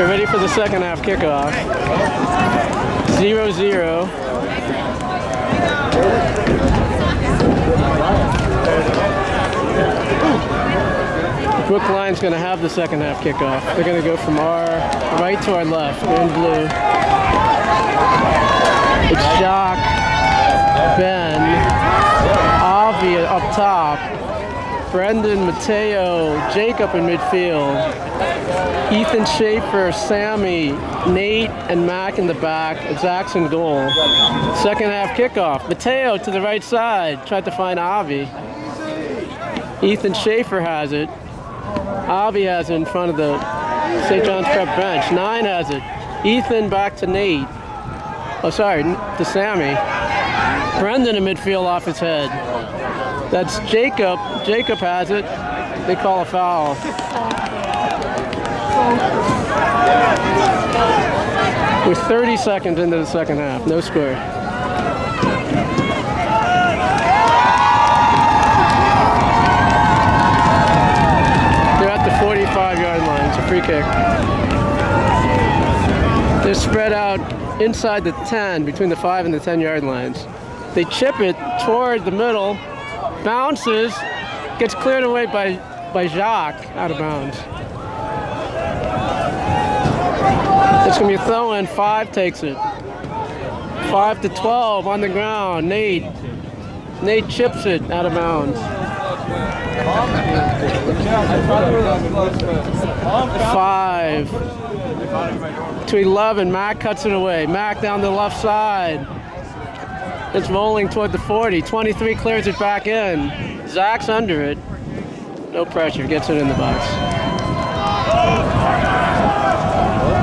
We're ready for the second half kickoff. 0-0. Brookline's going to have the second half kickoff. They're going to go from our right to our left. They're in blue. It's Jacques, Ben, Avi up top, Brendan, Mateo, Jacob in midfield, Ethan Schaefer, Sammy, Nate, and Mac in the back. Zach's in goal. Second half kickoff. Mateo to the right side. Tried to find Avi. Ethan Schaefer has it. Avi has it in front of the St. John's Prep bench. 9 has it. Ethan back to Nate. Oh, sorry, to Sammy. Brendan in midfield off his head. That's Jacob. Jacob has it. They call a foul. We're 30 seconds into the second half. No score. They're at the 45-yard line. It's a free kick. They're spread out inside the 10, between the 5 and the 10-yard lines. They chip it toward the middle, bounces, gets cleared away by Jacques, out of bounds. It's going to be a throw-in. 5 takes it. 5-12 on the ground. Nate chips it out of bounds. 5-11. Mac cuts it away. Mac down the left side. It's rolling toward the 40. 23 clears it back in. Zach's under it. No pressure. Gets it in the box.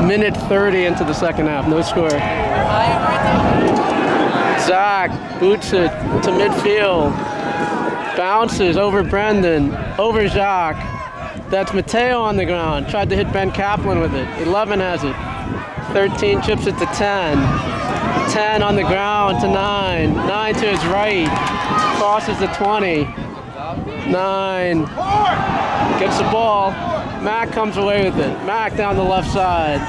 Minute 30 into the second half. No score. Zach boots it to midfield. Bounces over Brendan. Over Jacques. That's Mateo on the ground. Tried to hit Ben Kaplan with it. 11 has it. 13 chips it to 10. 10 on the ground to 9. 9 to his right. Crosses the 20. 9. Gets the ball. Mac comes away with it. Mac down the left side.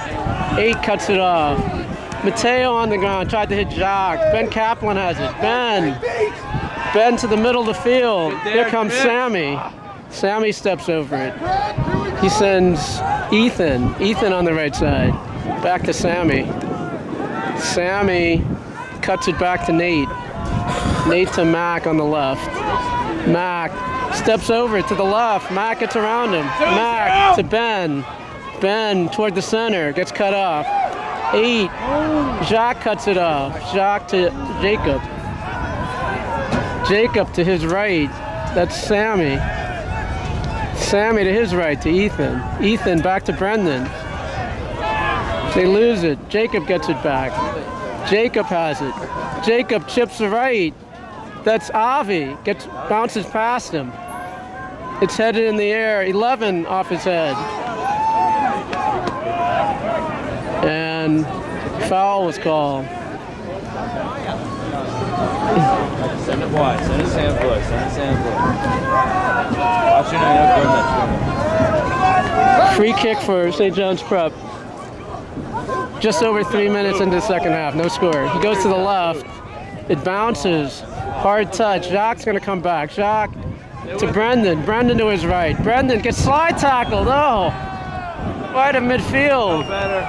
8 cuts it off. Mateo on the ground. Tried to hit Jacques. Ben Kaplan has it. Ben to the middle of the field. Here comes Sammy. Sammy steps over it. He sends Ethan. Ethan on the right side. Back to Sammy. Sammy cuts it back to Nate. Nate to Mac on the left. Mac steps over it to the left. Mac gets around him. Mac to Ben. Ben toward the center. Gets cut off. 8. Jacques cuts it off. Jacques to Jacob. Jacob to his right. That's Sammy. Sammy to his right to Ethan. Ethan back to Brendan. They lose it. Jacob gets it back. Jacob has it. Jacob chips the right. That's Avi. Bounces past him. It's headed in the air. 11 off his head. And foul was called. Send it wide. Send it Sandfoot. Send it Sandfoot. Watch your name. Free kick for St. John's Prep. Just over 3 minutes into the second half. No score. He goes to the left. It bounces. Hard touch. Jacques going to come back. Jacques to Brendan. Brendan to his right. Brendan gets slide tackled. Oh! Right at midfield. No better.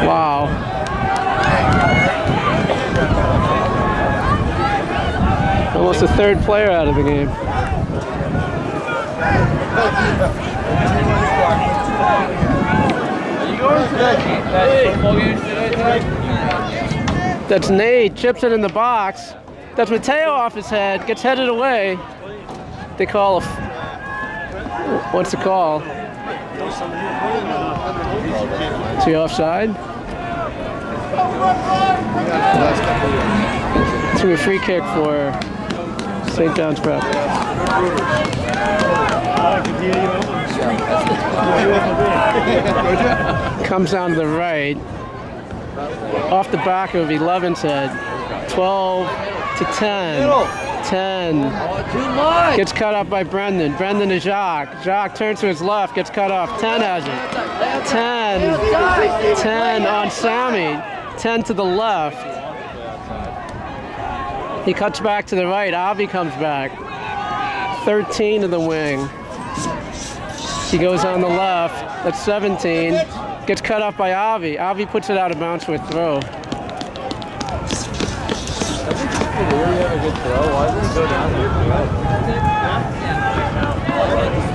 Wow. Almost a third player out of the game. Are you going to that football game today? That's Nate. Chips it in the box. That's Mateo off his head. Gets headed away. They call a... What's the call? Is he offside? It's going to be a free kick for St. John's Prep. Comes down to the right. Off the back of 11's head. 12 to 10. 10. Oh, too much. Gets cut off by Brendan. Brendan to Jacques. Jacques turns to his left, gets cut off. 10 has it. 10. 10 on Sammy. 10 to the left. He cuts back to the right. Avi comes back. 13 to the wing. He goes on the left. That's 17. Gets cut off by Avi. Avi puts it out of bounds for a throw. Really have a good throw. Why did he go down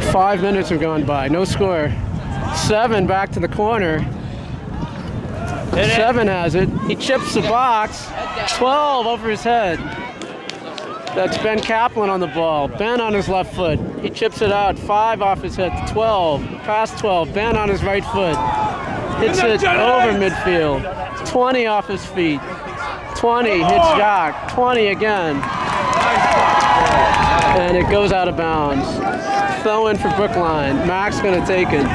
there? 5 minutes have gone by. No score. 7 back to the corner. 7 has it. He chips the box. 12 over his head. That's Ben Kaplan on the ball. Ben on his left foot. He chips it out. 5 off his head to 12. Past 12. Ben on his right foot. Hits it over midfield. 20 off his feet. 20 hits Jacques. 20 again. And it goes out of bounds. Throw in for Brookline. Mac's going to take it.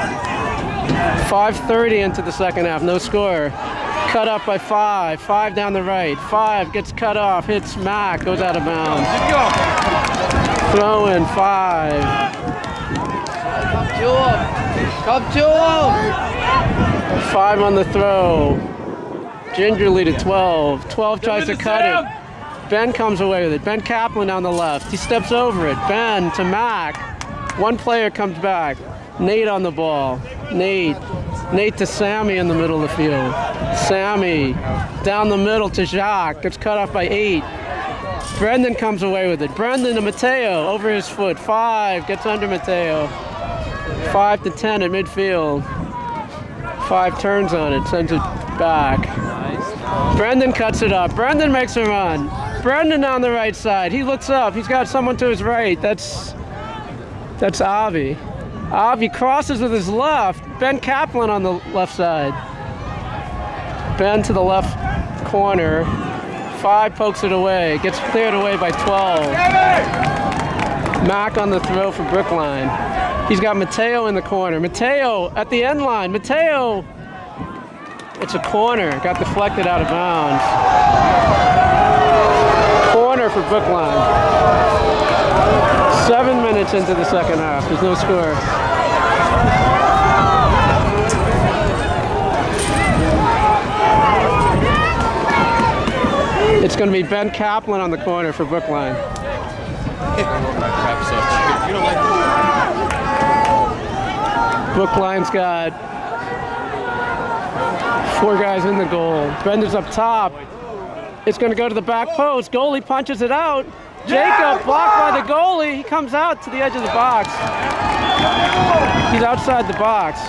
5:30 into the second half. No score. Cut up by 5. 5 down the right. 5 gets cut off. Hits Mac. Goes out of bounds. Throw in 5. Come to him. 5 on the throw. Gingerly to 12. 12 tries to cut it. Ben comes away with it. Ben Kaplan on the left. He steps over it. Ben to Mac. One player comes back. Nate on the ball. Nate to Sammy in the middle of the field. Sammy down the middle to Jacques. Gets cut off by 8. Brendan comes away with it. Brendan to Mateo over his foot. 5 gets under Mateo. 5 to 10 at midfield. 5 turns on it. Sends it back. Brendan cuts it up. Brendan makes a run. Brendan on the right side. He looks up. He's got someone to his right. That's Avi. Avi crosses with his left. Ben Kaplan on the left side. Ben to the left corner. 5 pokes it away. Gets cleared away by 12. Mac on the throw for Brookline. He's got Mateo in the corner. Mateo at the end line. Mateo. It's a corner. Got deflected out of bounds. Corner for Brookline. 7 minutes into the second half. There's no score. It's going to be Ben Kaplan on the corner for Brookline. Brookline's got 4 guys in the goal. Brendan's up top. It's going to go to the back post. Goalie punches it out. Jacob blocked by the goalie. He comes out to the edge of the box. He's outside the box.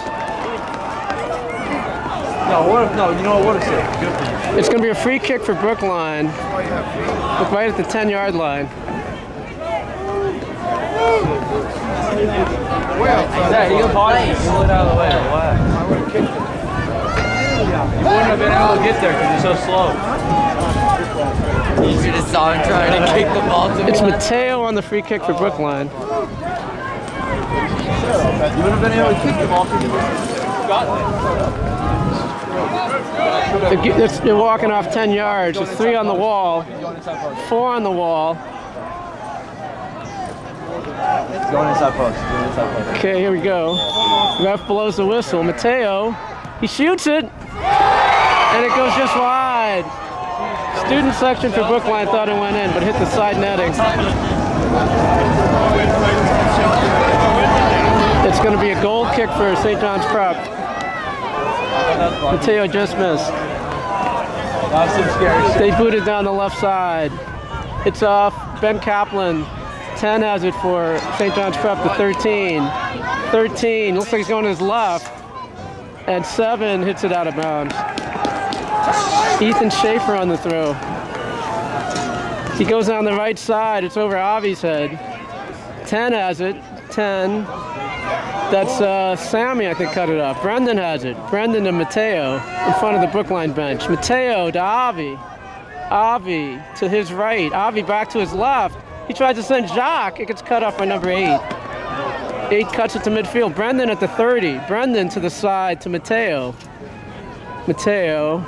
No, you know what? What a save. Good for you. It's going to be a free kick for Brookline. Look right at the 10-yard line. Yeah, he can pause it. Pull it out of the way. Relax. You wouldn't have been able to get there because you're so slow. You should have saw him trying to kick the ball to It's Mateo on the free kick for Brookline. You would have been able to kick the ball because you would have gotten it. They're walking off 10 yards. There's 3 on the wall, 4 on the wall. Going inside post. Okay, here we go. Ref blows the whistle. Mateo, he shoots it, and it goes just wide. Student section for Brookline thought it went in, but hit the side netting. It's going to be a goal kick for St. John's Prep. Mateo just missed. That's some scary shit. They booted down the left side. It's off. Ben Kaplan. 10 has it for St. John's Prep to 13. 13. Looks like he's going to his left. And 7 hits it out of bounds. Ethan Schaefer on the throw. He goes down the right side. It's over Avi's head. 10 has it. 10. That's Sammy, I think, cut it off. Brendan has it. Brendan to Mateo in front of the Brookline bench. Mateo to Avi. Avi to his right. Avi back to his left. He tries to send Jacques. It gets cut off by number 8. 8 cuts it to midfield. Brendan at the 30. Brendan to the side to Mateo. Mateo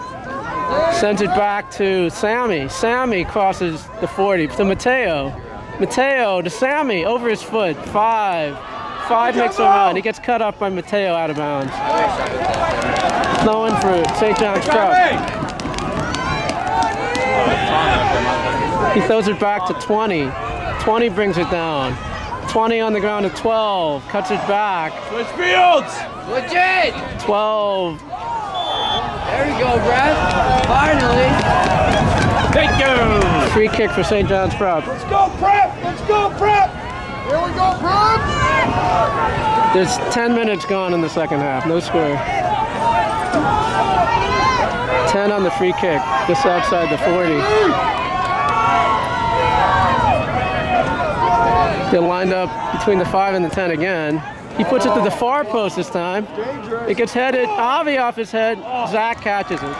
sends it back to Sammy. Sammy crosses the 40 to Mateo. Mateo to Sammy, over his foot. 5. 5 makes a run. He gets cut off by Mateo out of bounds. Throwing for St. John's Prep. He throws it back to 20. 20 brings it down. 20 on the ground to 12. Cuts it back. Switch fields! Legit! 12. There we go, Brad. Finally. Thank you. Free kick for St. John's Prep. Let's go, Prep! Let's go, Prep! Here we go, Prep! There's 10 minutes gone in the second half. No score. 10 on the free kick, just outside the 40. They're lined up between the 5 and the 10 again. He puts it to the far post this time. It gets headed, Avi off his head. Zach catches it.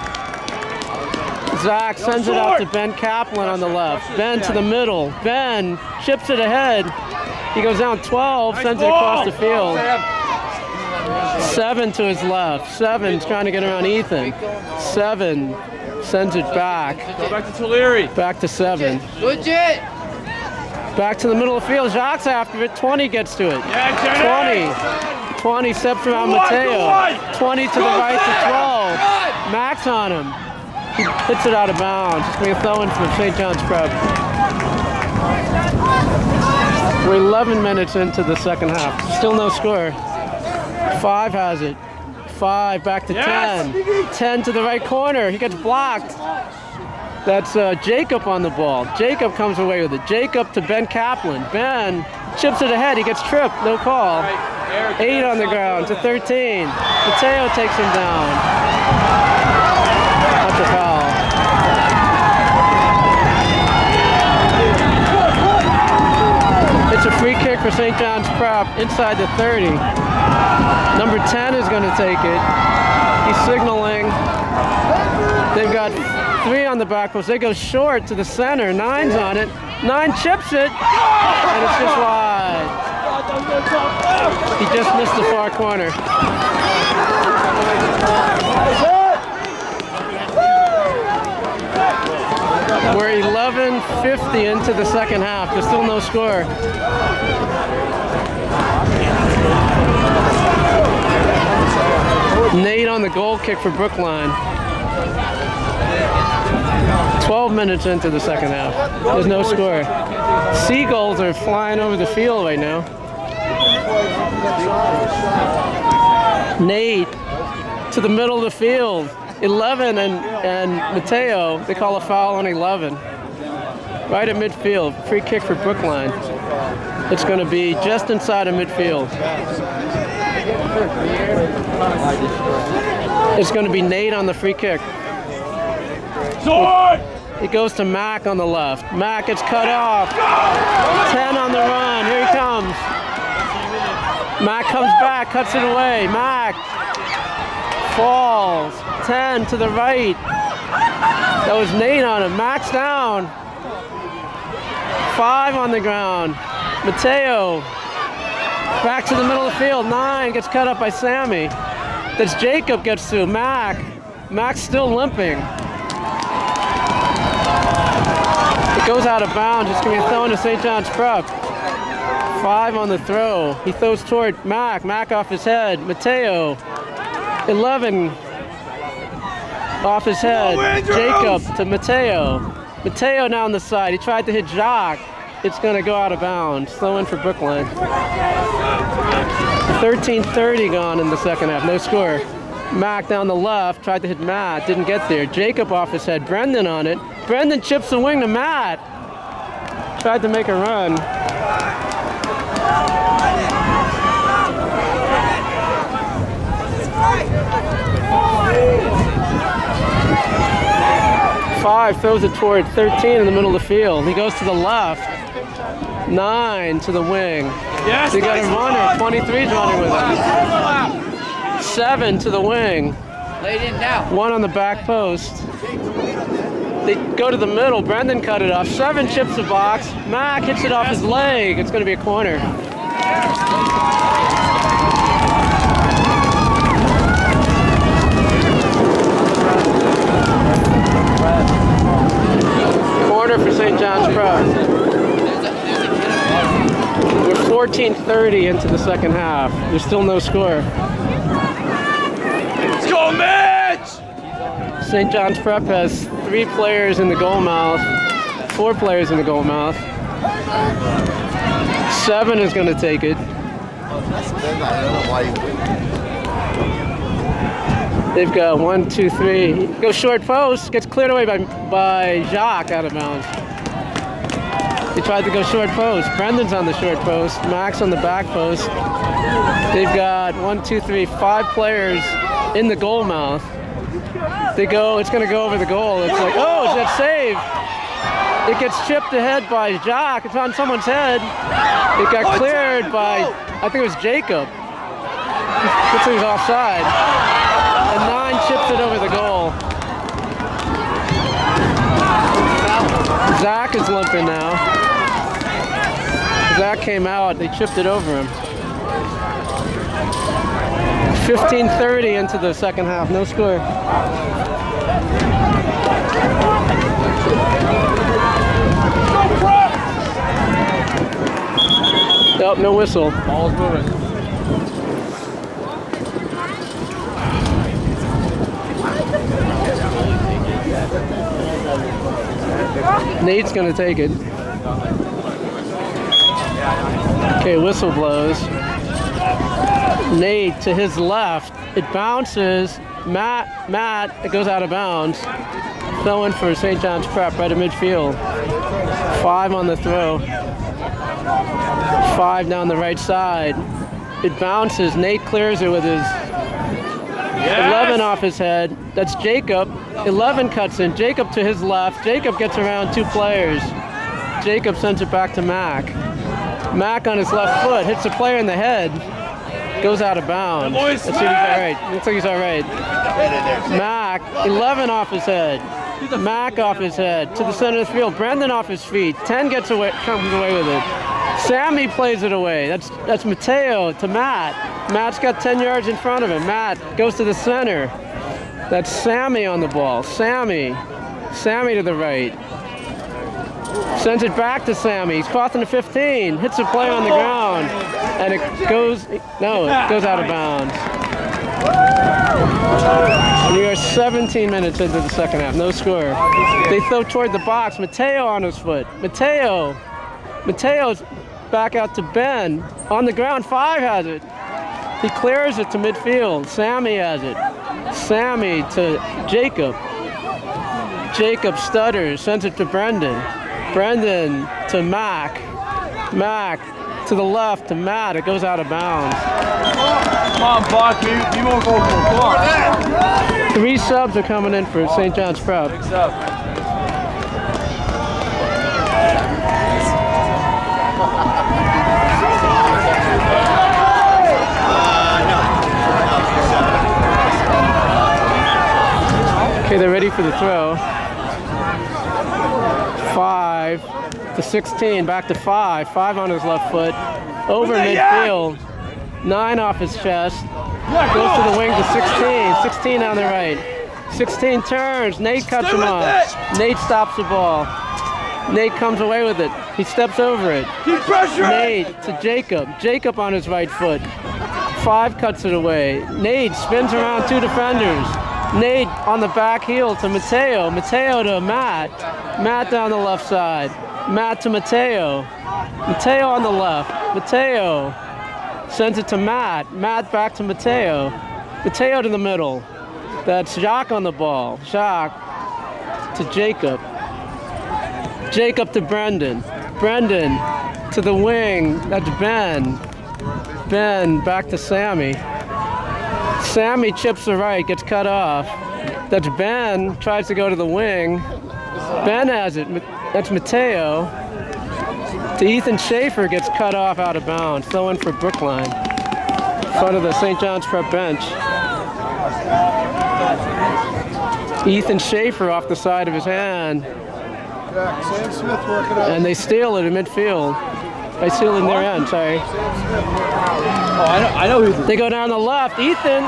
Zach sends it out to Ben Kaplan on the left. Ben to the middle. Ben chips it ahead. He goes down 12, sends it across the field. 7 to his left. 7's trying to get around Ethan. 7 sends it back. Go back to Tulare. Back to 7. Legit! Back to the middle of the field. Jacques after it. 20 gets to it. 20. 20 steps around Mateo. 20 to the right to 12. Max on him. He hits it out of bounds. It's going to be a throw-in from St. John's Prep. We're 11 minutes into the second half. Still no score. 5 has it. 5 back to 10. 10 to the right corner. He gets blocked. That's Jacob on the ball. Jacob comes away with it. Jacob to Ben Kaplan. Ben chips it ahead. He gets tripped. No call. 8 on the ground to 13. Mateo takes him down. That's a foul. It's a free kick for St. John's Prep inside the 30. Number 10 is going to take it. He's signaling. They've got 3 on the back post. They go short to the center. 9's on it. 9 chips it, and it's just wide. He just missed the far corner. We're 11:50 into the second half. There's still no score. Nate on the goal kick for Brookline. 12 minutes into the second half. There's no score. Seagulls are flying over the field right now. Nate to the middle of the field. 11 and Mateo, they call a foul on 11. Right at midfield, free kick for Brookline. It's going to be just inside of midfield. It's going to be Nate on the free kick. It goes to Mac on the left. Mac gets cut off. 10 on the run, here he comes. Mac comes back, cuts it away. Mac falls. 10 to the right. That was Nate on him. Mac's down. 5 on the ground. Mateo back to the middle of the field. 9 gets cut up by Sammy. That's Jacob gets through. Mac's still limping. It goes out of bounds. It's going to be thrown to St. John's Prep. 5 on the throw. He throws toward Mac. Mac off his head. Mateo. 11 off his head. Jacob to Mateo. Mateo now on the side. He tried to hit Jacques. It's going to go out of bounds. Throw in for Brookline. 13:30 gone in the second half. No score. Mac down the left. Tried to hit Matt. Didn't get there. Jacob off his head. Brendan on it. Brendan chips the wing to Matt. Tried to make a run. Five throws it toward 13 in the middle of the field. He goes to the left. 9 to the wing. Yes, They got a runner. 23's running with him. 7 to the wing. Laid in now. 1 on the back post. They go to the middle. Brendan cut it off. 7 chips the box. Mac hits it off his leg. It's going to be a corner. Corner for St. John's Prep. There's a 14:30 into the second half. There's still no score. Let's go, Mitch! St. John's Prep has 3 players in the goal mouth, 4 players in the goal mouth. 7 is going to take it. They've got 1, 2, 3. Goes short post, gets cleared away by Jacques out of bounds. He tried to go short post. Brendan's on the short post. Max on the back post. They've got 1, 2, 3, 5 players in the goal mouth. They go. It's going to go over the goal. It's like, oh, is that save? It gets chipped ahead by Jacques. It's on someone's head. It got cleared by, I think it was Jacob. Looks like he's offside. And 9 chips it over the goal. Zach is limping now. Zach came out. They chipped it over him. 15:30 into the second half. No score. Nope, no whistle. Ball's moving. Nate's gonna take it. Okay, whistle blows. Nate to his left. It bounces. Matt, it goes out of bounds. Throwing for St. John's Prep right at midfield. 5 on the throw. 5 down the right side. It bounces. Nate clears it with his 11 off his head. That's Jacob. 11 cuts in. Jacob to his left. Jacob gets around 2 players. Jacob sends it back to Mac. Mac on his left foot hits a player in the head. Goes out of bounds. Let's see if he's all right. Looks like he's all right. Mac, 11 off his head. Mac off his head to the center of the field. Brendan off his feet. 10 comes away with it. Sammy plays it away. That's Mateo to Matt. Matt's got 10 yards in front of him. Matt goes to the center. That's Sammy on the ball. Sammy to the right. Sends it back to Sammy. He's crossing the 15. Hits a player on the ground. And it goes out of bounds. And we are 17 minutes into the second half. No score. They throw toward the box. Mateo on his foot. Mateo's back out to Ben. On the ground, 5 has it. He clears it to midfield. Sammy has it. Sammy to Jacob. Jacob stutters, sends it to Brendan. Brendan to Mac. Mac to the left to Matt. It goes out of bounds. Come on, Buck. You won't go for a block. 3 subs are coming in for St. John's Prep. Big sub. Okay, they're ready for the throw. 5 to 16, back to 5. 5 on his left foot. Over midfield. 9 off his chest. Goes to the wing to 16. 16 on the right. 16 turns. Nate cuts him off. Nate stops the ball. Nate comes away with it. He steps over it. Keep pressure! Nate to Jacob. Jacob on his right foot. 5 cuts it away. Nate spins around 2 defenders. Nate on the back heel to Mateo. Mateo to Matt. Matt down the left side. Matt to Mateo. Mateo on the left. Mateo sends it to Matt. Matt back to Mateo. Mateo to the middle. That's Jacques on the ball. Jacques to Jacob. Jacob to Brendan. Brendan to the wing. That's Ben. Ben back to Sammy. Sammy chips the right, gets cut off. That's Ben, tries to go to the wing. Ben has it. That's Mateo. To Ethan Schaefer, gets cut off out of bounds. Throw in for Brookline. In front of the St. John's Prep bench. Ethan Schaefer off the side of his hand. Sam Smith working out. And they steal it in midfield. They steal it in their end, sorry. Oh, I know who. They go down the left. Ethan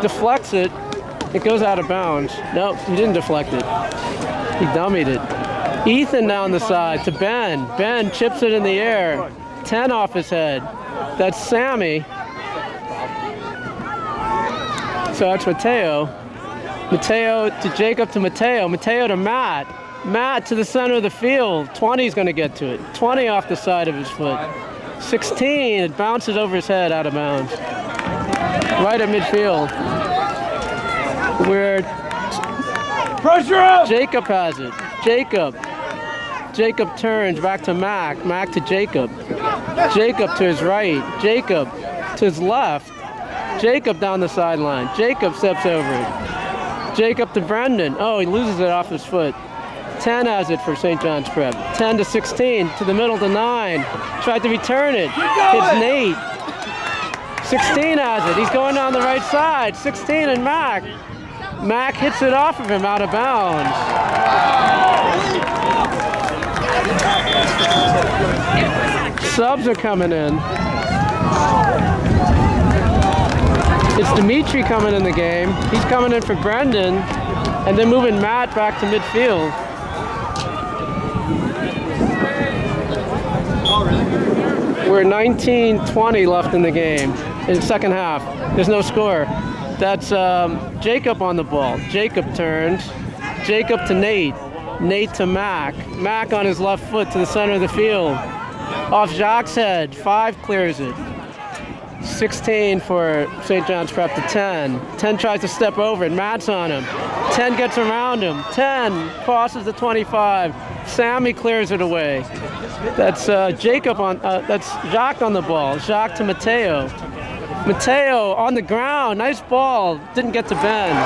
deflects it. It goes out of bounds. Nope, he didn't deflect it. He dummied it. Ethan down the side to Ben. Ben chips it in the air 10 off his head. That's Sammy. So that's Mateo. Mateo to Jacob to Mateo. Mateo to Matt. Matt to the center of the field. 20 is going to get to it. 20 off the side of his foot. 16, it bounces over his head out of bounds. Right at midfield. Where Pressure up! Jacob has it. Jacob turns back to Mac. Mac to Jacob. Jacob to his right. Jacob to his left. Jacob down the sideline. Jacob steps over it. Jacob to Brendan. Oh, he loses it off his foot. 10 has it for St. John's Prep. 10 to 16 to the middle to 9. Tried to return it. It's Nate. 16 has it. He's going down the right side. 16 and Mac. Mac hits it off of him out of bounds. Subs are coming in. It's Dimitri coming in the game. He's coming in for Brendan, and then moving Matt back to midfield. We're 19-20 left in the game, in the second half. There's no score. That's Jacob on the ball. Jacob turns. Jacob to Nate. Nate to Mac. Mac on his left foot to the center of the field. Off Jacques' head. 5 clears it. 16 for St. John's Prep to 10. 10 tries to step over it. Matt's on him. 10 gets around him. 10 crosses the 25. Sammy clears it away. That's Jacob on. That's Jacques on the ball. Jacques to Mateo. Mateo on the ground. Nice ball. Didn't get to bend.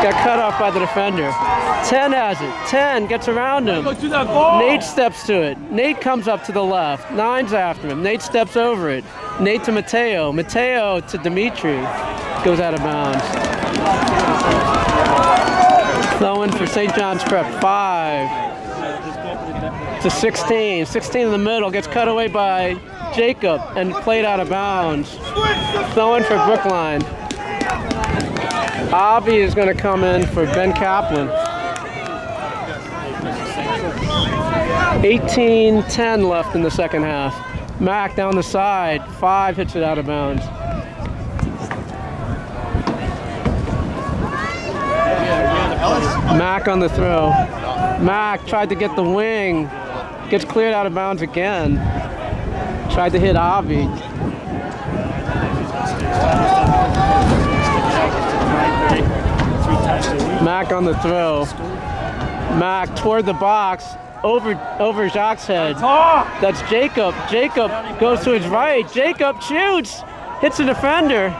Got cut off by the defender. 10 has it. 10 gets around him. Nate steps to it. Nate comes up to the left. 9's after him. Nate steps over it. Nate to Mateo. Mateo to Dimitri. Goes out of bounds. Throwing for St. John's Prep. 5 to 16. 16 in the middle. Gets cut away by Jacob and played out of bounds. Throwing for Brookline. Avi is going to come in for Ben Kaplan. 18-10 left in the second half. Mac down the side. 5 hits it out of bounds. Mac on the throw. Mac tried to get the wing. Gets cleared out of bounds again. Tried to hit Avi. Mac on the throw. Mac toward the box. Over Jacques' head. That's Jacob. Jacob goes to his right. Jacob shoots. Hits the defender.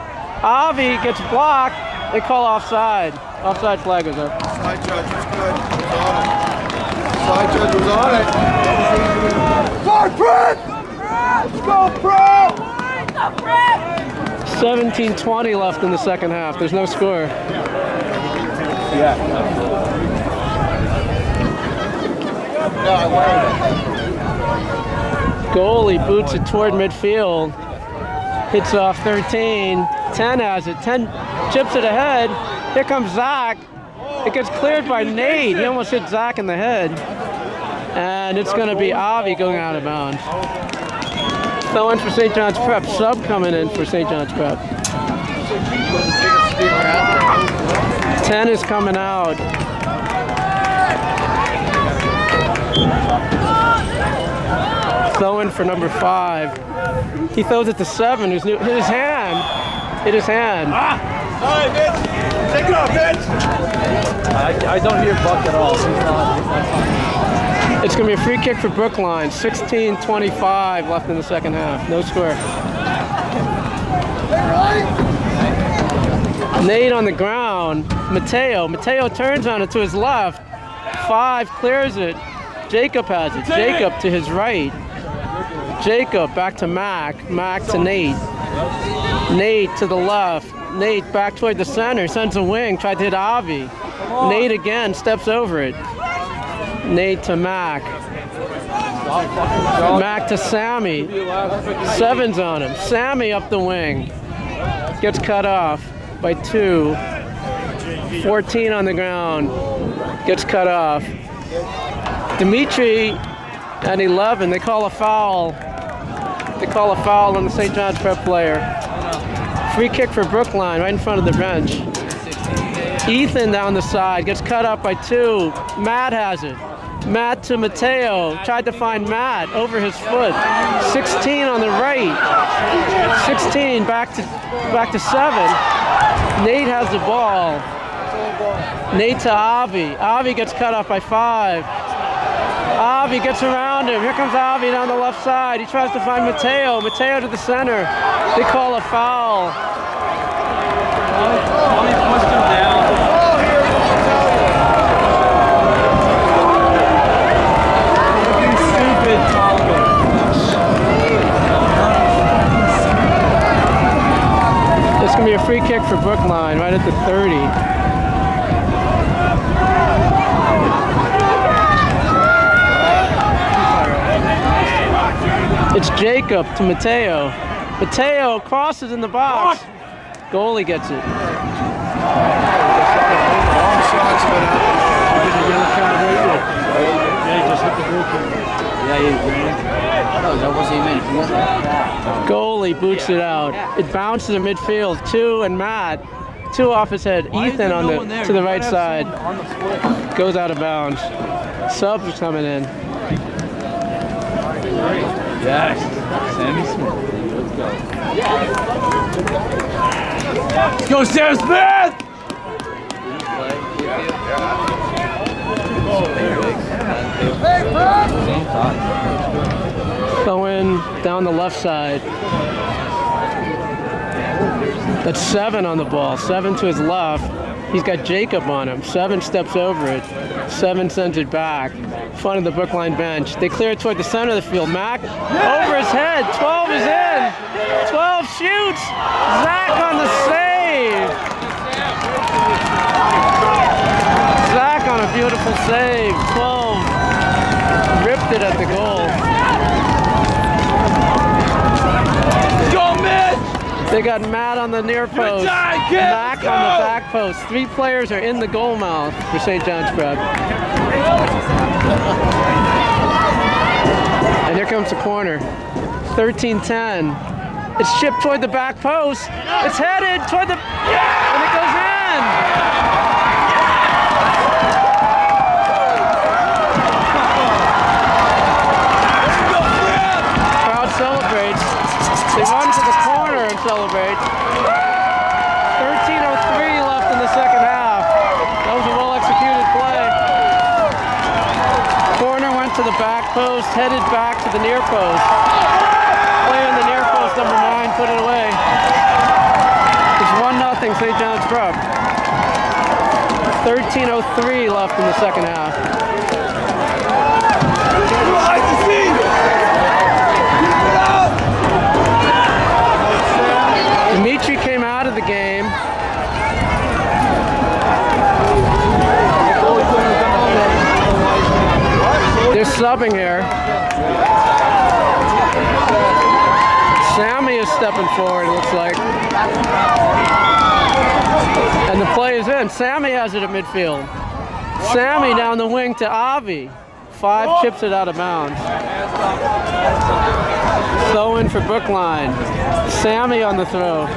Avi gets blocked. They call offside. Offside flag is up. Side judge was good. Side judge was on it. Side prep! Let's go, Prep! 17-20 left in the second half. There's no score. Yeah. Goalie boots it toward midfield. Hits off 13. 10 has it. 10 chips it ahead. Here comes Zach. It gets cleared by Nate. He almost hit Zach in the head. And it's going to be Avi going out of bounds. Throwing for St. John's Prep. Sub coming in for St. John's Prep. 10 is coming out. Throwing for number 5. He throws it to 7. Who's new? Hit his hand. Hit his hand. All right, Mitch. Take it off, Mitch. I don't hear Buck at all. It's going to be a free kick for Brookline. 16-25 left in the second half. No score. Nate on the ground. Mateo. Mateo turns on it to his left. 5 clears it. Jacob has it. Jacob to his right. Jacob back to Mac. Mac to Nate. Nate to the left. Nate back toward the center. Sends a wing. Tried to hit Avi. Nate again steps over it. Nate to Mac. Mac to Sammy. 7's on him. Sammy up the wing. Gets cut off by 2. 14 on the ground. Gets cut off. Dimitri and 11. They call a foul They call a foul on the St. John's Prep player. Free kick for Brookline right in front of the bench. Ethan down the side, gets cut up by 2. Matt has it. Matt to Mateo, tried to find Matt over his foot. 16 on the right. 16 back to 7. Nate has the ball. Nate to Avi. Avi gets cut off by 5. Avi gets around him. Here comes Avi down the left side. He tries to find Mateo. Mateo to the center. They call a foul. Pushed him down. Stupid Tommy. It's going to be a free kick for Brookline right at the 30. It's Jacob to Mateo. Mateo crosses in the box. Goalie gets it. Goalie boots it out. It bounces at midfield. 2 and Matt. 2 off his head. Ethan on to the right side. Goes out of bounds. Subs are coming in. Yes. Sammy Smith. Let's go. Go, Sam Smith! Going down the left side. That's 7 on the ball. 7 to his left. He's got Jacob on him. 7 steps over it. 7 sends it back. Front of the Brookline bench. They clear it toward the center of the field. Mac over his head. 12 is in. 12 shoots. Zach on the save. Zach on a beautiful save. 12 ripped it at the goal. Go, Mitch! They got Matt on the near post. Mac on the back post. 3 players are in the goal mouth for St. John's Prep. And here comes the corner. 13-10. It's chipped toward the back post. It's headed toward the... And it goes in! Crowd celebrates. They run to the corner and celebrate. 13:03 left in the second half. That was a well-executed play. Corner went to the back post, headed back to the near post. Player in the near post, number 9, put it away. It's 1-0 St. John's Prep. 13:03 left in the second half. Dimitri came out of the game. They're subbing here. Sammy is stepping forward, it looks like. And the play is in. Sammy has it at midfield. Sammy down the wing to Avi. 5 chips it out of bounds. Throw in for Brookline. Sammy on the throw.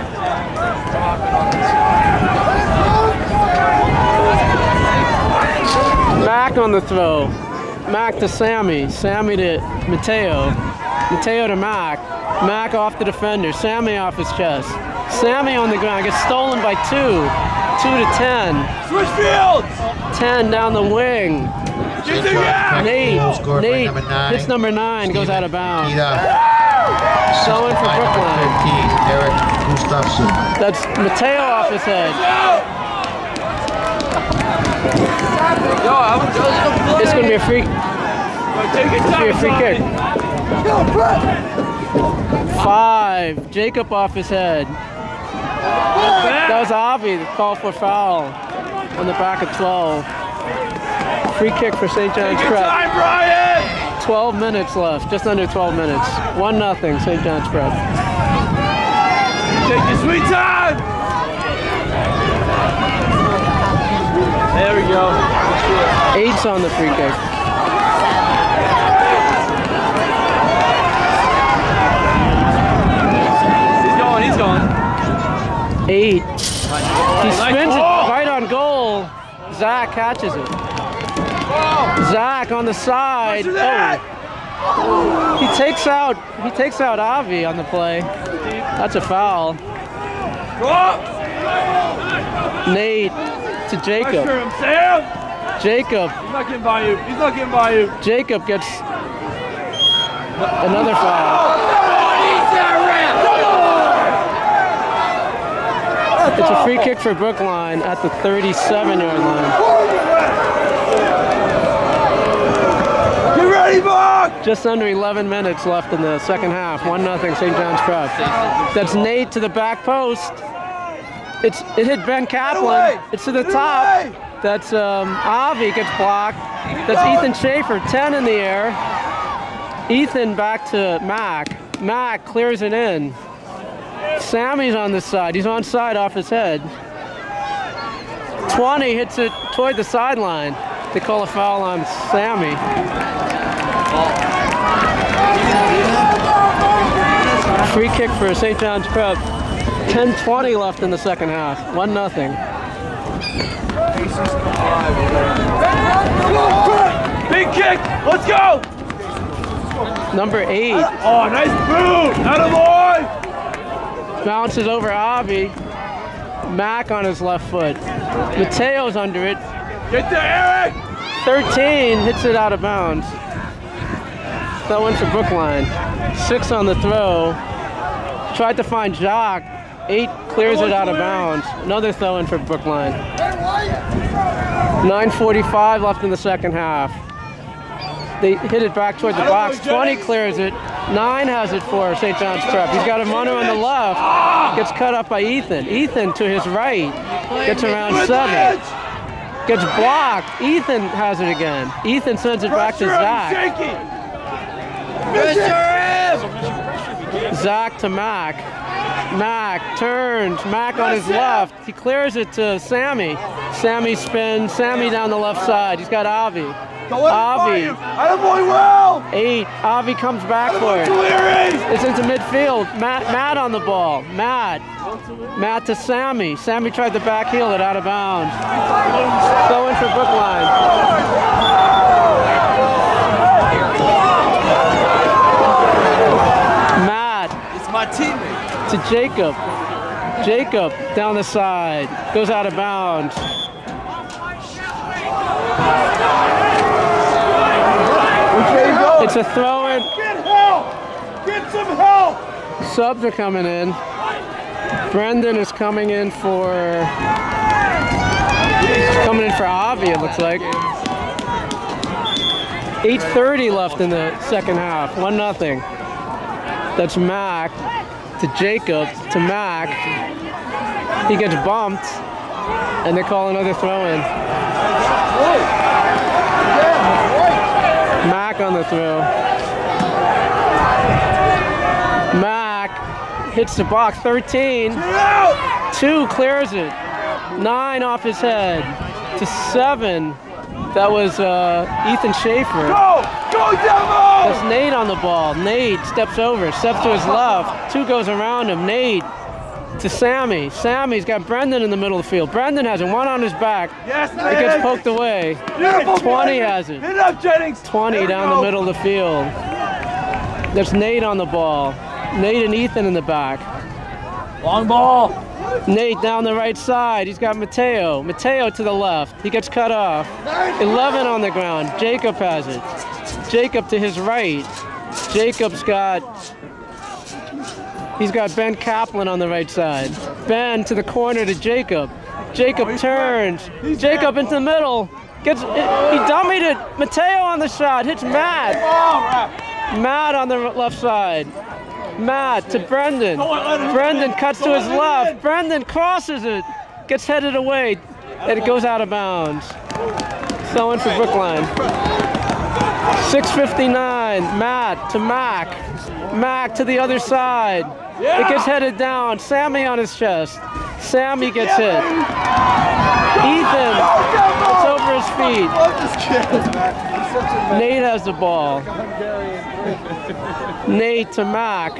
Mac on the throw. Mac to Sammy. Sammy to Mateo. Mateo to Mac. Mac off the defender. Sammy off his chest. Sammy on the ground. Gets stolen by 2. 2 to 10. Switch fields! 10 down the wing. Nate hits number 9, goes out of bounds. Going for Brookline. 15, Eric Gustafson. That's Mateo off his head. It's going to be a free. Kick. 5. Jacob off his head. That was Avi, the call for foul on the back of 12. Free kick for St. John's Prep. 12 minutes left, just under 12 minutes. 1-0 St. John's Prep. Take your sweet time! There we go. 8's on the free kick. 8. He spins it right on goal. Zach catches it. Zach on the side. Oh. He takes out Avi on the play. That's a foul. Nate to Jacob. Jacob. He's not getting by you. He's not getting by you. Jacob gets another foul. It's a free kick for Brookline at the 37-yard line. Get ready, Buck! Just under 11 minutes left in the second half. 1-0 St. John's Prep. That's Nate to the back post. It hit Ben Kaplan. It's to the top. That's Avi gets blocked. That's Ethan Schaefer, 10 in the air. Ethan back to Mac. Mac clears it in. Sammy's on the side. He's on side off his head. 20 hits it toward the sideline. They call a foul on Sammy. Free kick for St. John's Prep. 10:20 left in the second half. 1-0. Big kick! Let's go! Number 8. Oh, nice boot! Attaboy! Bounces over Avi. Mac on his left foot. Mateo's under it. Get there, Eric! 13 hits it out of bounds. That went for Brookline. 6 on the throw. Tried to find Jacques. 8 clears it out of bounds. Another throw in for Brookline. 9:45 left in the second half. They hit it back toward the box. 20 clears it. 9 has it for St. John's Prep. He's got a runner on the left. Gets cut up by Ethan. Ethan to his right. Gets around 7. Gets blocked. Ethan has it again. Ethan sends it back to Zach. Zach to Mac. Mac turns. Mac on his left. He clears it to Sammy. Sammy spins. Sammy down the left side. He's got Avi. Avi. 8. Avi comes back for it. It's into midfield. Matt on the ball. Matt to Sammy. Sammy tried to back heel it out of bounds. Going for Brookline. Matt. It's my teammate. To Jacob. Jacob down the side. Goes out of bounds. It's a throw-in. Get help! Get some help! Subs are coming in. Brendan is coming in for Avi, it looks like. 8:30 left in the second half. 1-0. That's Mac to Jacob to Mac. He gets bumped, and they call another throw-in. Mac on the throw. Mac hits the box. 13. 2 clears it. 9 off his head to 7. That was Ethan Schaefer. Go! Go, Demo! That's Nate on the ball. Nate steps over, steps to his left. 2 goes around him. Nate to Sammy. Sammy's got Brendan in the middle of the field. Brendan has it. 1 on his back. Yes, It man! gets poked away. Beautiful, 20 has it. Hit it up, Jennings! 20 down the middle of the field. There's Nate on the ball. Nate and Ethan in the back. Long ball! Nate down the right side. He's got Mateo. Mateo to the left. He gets cut off. 11 on the ground. Jacob has it. Jacob to his right. He's got Ben Kaplan on the right side. Ben to the corner to Jacob. Jacob turns. Jacob into the middle. He dummied it. Mateo on the shot. Hits Matt. Matt on the left side. Matt to Brendan. Brendan cuts to his left. Brendan crosses it. Gets headed away. And it goes out of bounds. Throwing for Brookline. 6:59. Matt to Mac. Mac to the other side. It gets headed down. Sammy on his chest. Sammy gets hit. Ethan. It's over his feet. Nate has the ball. Nate to Mac.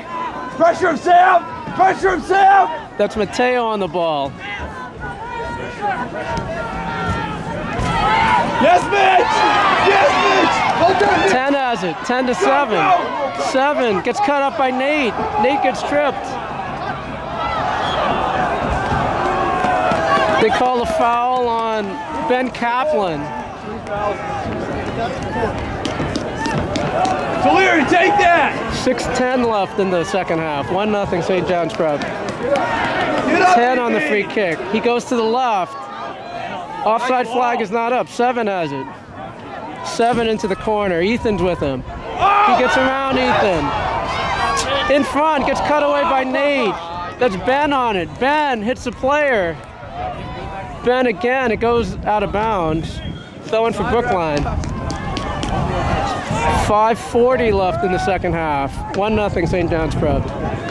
Pressure him, Sam! Pressure him, Sam! That's Mateo on the ball. Yes, Mitch! Yes, Mitch! Hold on, Mitch! 10 has it, 10 to 7. 7 gets cut up by Nate. Nate gets tripped. They call a foul on Ben Kaplan. O'Leary, take that! 6:10 left in the second half. 1-0 St. John's Prep. 10 on the free kick. He goes to the left. Offside flag is not up. 7 has it. 7 into the corner. Ethan's with him. He gets around Ethan. In front, gets cut away by Nate. That's Ben on it. Ben hits the player. Ben again, it goes out of bounds. Throwing for Brookline. 5:40 left in the second half. 1-0 St. John's Prep.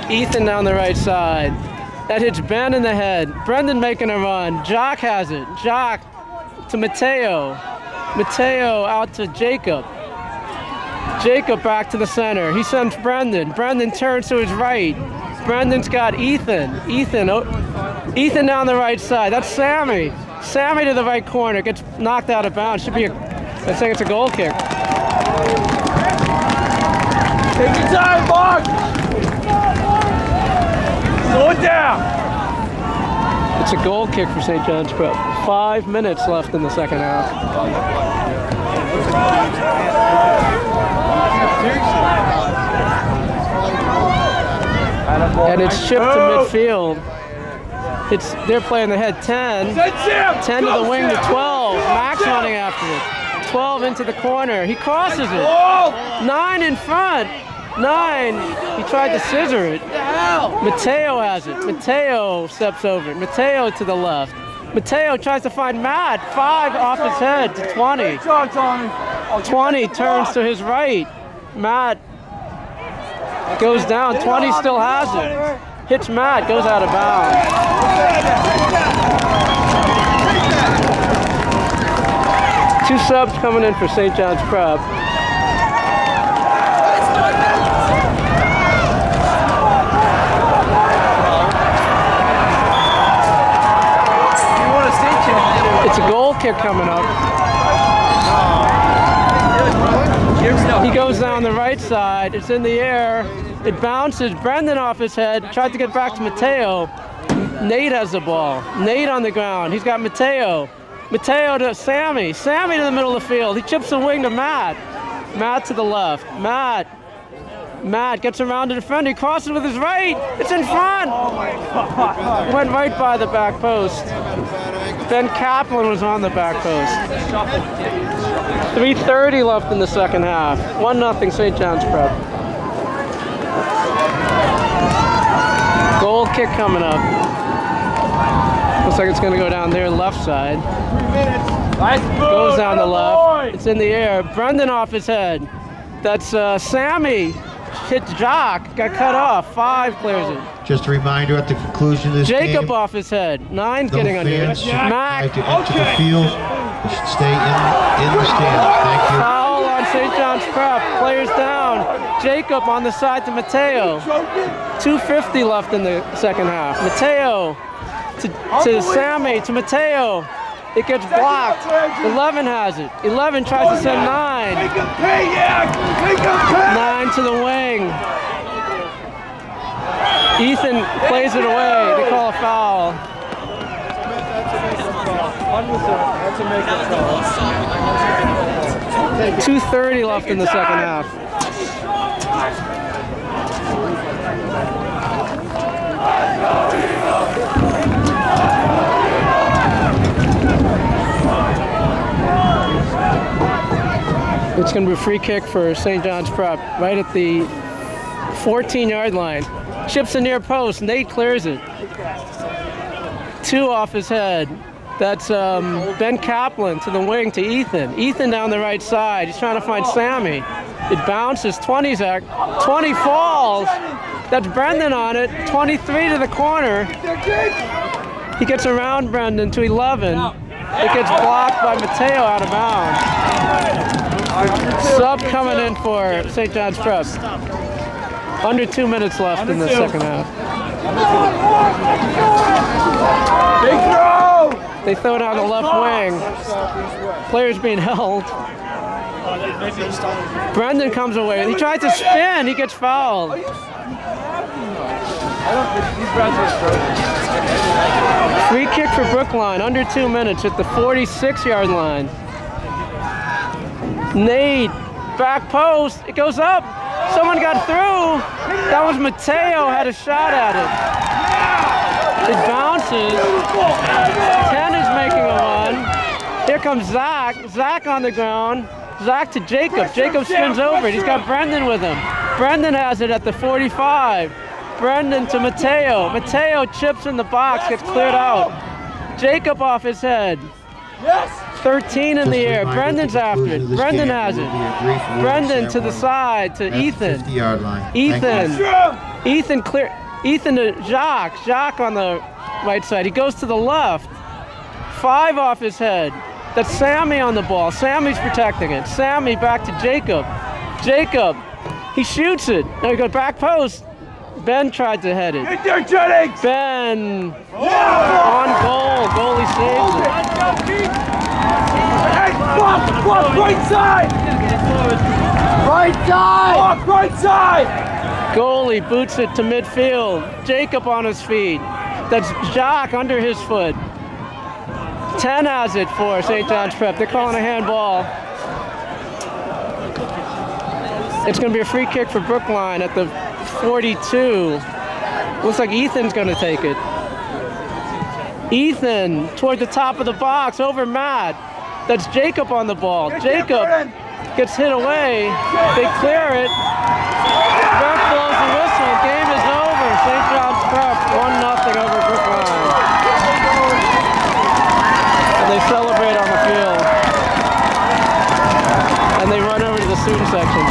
Ethan down the right side. That hits Ben in the head. Brendan making a run. Jock has it. Jock to Mateo. Mateo out to Jacob. Jacob back to the center. He sends Brendan. Brendan turns to his right. Brendan's got Ethan. Ethan down the right side. That's Sammy. Sammy to the right corner. Gets knocked out of bounds. Should be I think it's a goal kick. Take your time, Mark! Slow it down! It's a goal kick for St. John's Prep. 5 minutes left in the second half. And it's shipped to midfield. They're playing the head 10. 10 to the wing to 12. Max running after it. 12 into the corner. He crosses it. 9 in front. 9. He tried to scissor it. Mateo has it. Mateo steps over it. Mateo to the left. Mateo tries to find Matt. 5 off his head to 20. 20 turns to his right. Matt goes down. 20 still has it. Hits Matt. Goes out of bounds. Two subs coming in for St. John's Prep. It's a goal kick coming up. He goes down the right side. It's in the air. It bounces. Brendan off his head. Tried to get back to Mateo. Nate has the ball. Nate on the ground. He's got Mateo. Mateo to Sammy. Sammy to the middle of the field. He chips the wing to Matt. Matt to the left. Matt gets around to the defender. He crosses with his right. It's in front. Went right by the back post. Ben Kaplan was on the back post. 3:30 left in the second half. 1-0 St. John's Prep. Goal kick coming up. Looks like it's going to go down there left side. Goes down the left. It's in the air. Brendan off his head. That's Sammy. Hits Jock. Got cut off. 5 clears it. Just a reminder at the conclusion of this Jacob game, off his head. 9's getting no under it. fans should try Mac. to enter the field. They should stay in the stands. Thank you. Foul on St. John's Prep. Players down. Jacob on the side to Mateo. 2:50 left in the second half. Mateo to Sammy to Mateo. It gets blocked. 11 has it. 11 tries to send 9. 9 to the wing. Ethan plays it away. They call a foul. 2:30 left in the second half. It's going to be a free kick for St. John's Prep right at the 14-yard line. Chips the near post. Nate clears it. 2 off his head. That's Ben Kaplan to the wing to Ethan. Ethan down the right side. He's trying to find Sammy. It bounces. 20's at 20 falls. That's Brendan on it. 23 to the corner. He gets around Brendan to 11. It gets blocked by Mateo out of bounds. Sub coming in for St. John's Prep. Under 2 minutes left in the second half. Big throw! They throw it on the left wing. Players being held. Brendan comes away. He tries to spin. He gets fouled. Free kick for Brookline. Under 2 minutes at the 46-yard line. Nate, back post. It goes up. Someone got through. That was Mateo. Had a shot at it. It bounces. 10 is making a run. Here comes Zach. Zach on the ground. Zach to Jacob. Jacob spins over it. He's got Brendan with him. Brendan has it at the 45. Brendan to Mateo. Mateo chips in the box, gets cleared out. Jacob off his head. 13 in the air. Brendan's after it. Brendan has it. Brendan to the side to Ethan. 50-yard line. Ethan clear. Ethan to Jacques. Jacques on the right side. He goes to the left. 5 off his head. That's Sammy on the ball. Sammy's protecting it. Sammy back to Jacob. Jacob. He shoots it. Now he goes back post. Ben tried to head it. Get there, Jennings! Ben on goal. Goalie saves it. Hey, block, right side! Right side! Block, right side! Goalie boots it to midfield. Jacob on his feet. That's Jacques under his foot. 10 has it for St. John's Prep. They're calling a handball. It's going to be a free kick for Brookline at the 42. Looks like Ethan's going to take it. Ethan toward the top of the box over Matt. That's Jacob on the ball. Jacob gets hit away. They clear it. Ref blows the whistle. Game is over. St. John's Prep 1-0 over Brookline. And they celebrate on the field. And they run over to the student section.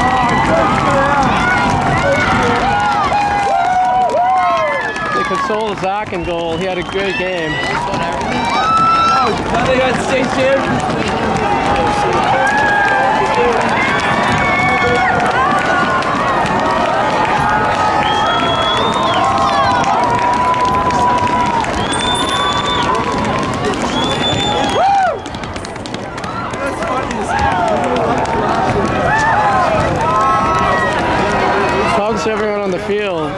They console Zach in goal. He had a great game. Now they got state champions. Hugs to everyone on the field.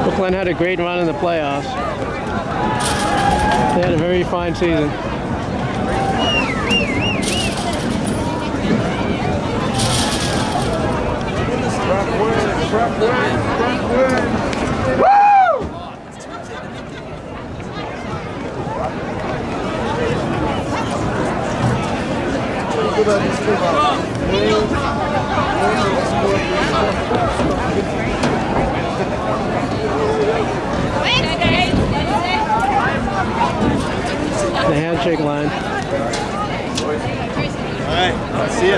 Brookline had a great run in the playoffs. They had a very fine season. The handshake line. All right, I'll see ya.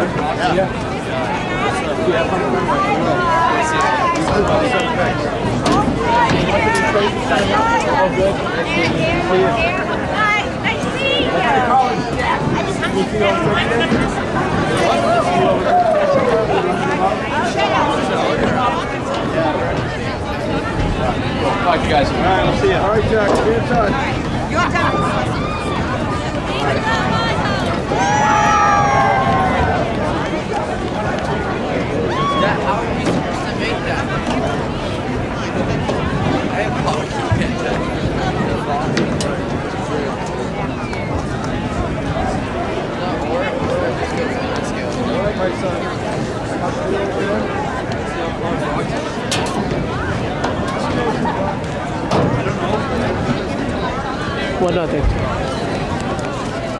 Talk to you guys. All right, I'll see ya. All right, Jack, be in touch. How are we supposed to make that? I have All right, my son. What nothing?